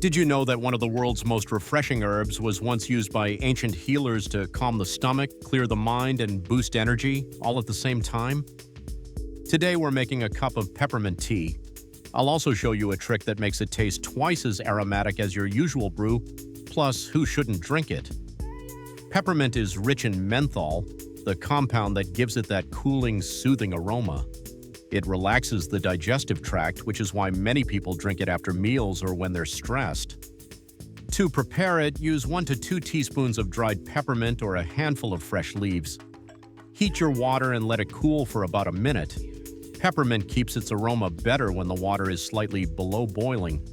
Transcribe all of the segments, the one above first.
Did you know that one of the world's most refreshing herbs was once used by ancient healers to calm the stomach, clear the mind, and boost energy, all at the same time? Today we're making a cup of peppermint tea. I'll also show you a trick that makes it taste twice as aromatic as your usual brew, plus who shouldn't drink it? Peppermint is rich in menthol, the compound that gives it that cooling, soothing aroma. It relaxes the digestive tract, which is why many people drink it after meals or when they're stressed. To prepare it, use 1 to 2 teaspoons of dried peppermint or a handful of fresh leaves. Heat your water and let it cool for about a minute. Peppermint keeps its aroma better when the water is slightly below boiling.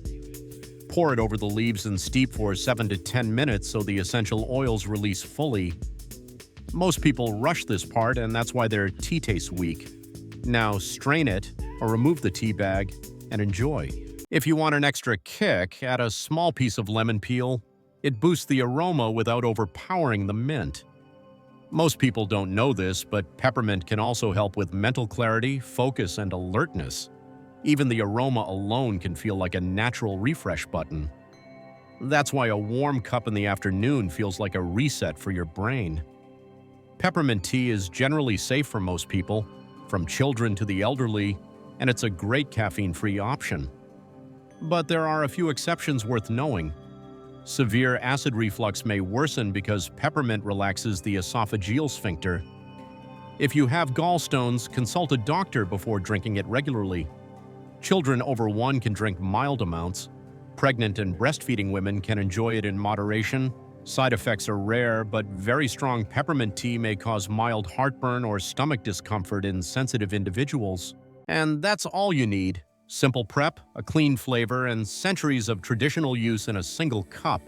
Pour it over the leaves and steep for 7 to 10 minutes so the essential oils release fully. Most people rush this part, and that's why their tea tastes weak. Now strain it, or remove the tea bag, and enjoy. If you want an extra kick, add a small piece of lemon peel. It boosts the aroma without overpowering the mint. Most people don't know this, but peppermint can also help with mental clarity, focus, and alertness. Even the aroma alone can feel like a natural refresh button. That's why a warm cup in the afternoon feels like a reset for your brain. Peppermint tea is generally safe for most people, from children to the elderly, and it's a great caffeine-free option. But there are a few exceptions worth knowing. Severe acid reflux may worsen because peppermint relaxes the esophageal sphincter. If you have gallstones, consult a doctor before drinking it regularly. Children over 1 can drink mild amounts. Pregnant and breastfeeding women can enjoy it in moderation. Side effects are rare, but very strong peppermint tea may cause mild heartburn or stomach discomfort in sensitive individuals. And that's all you need. Simple prep, a clean flavor, and centuries of traditional use in a single cup.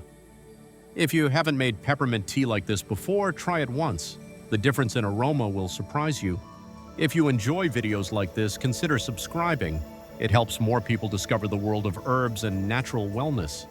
If you haven't made peppermint tea like this before, try it once. The difference in aroma will surprise you. If you enjoy videos like this, consider subscribing. It helps more people discover the world of herbs and natural wellness.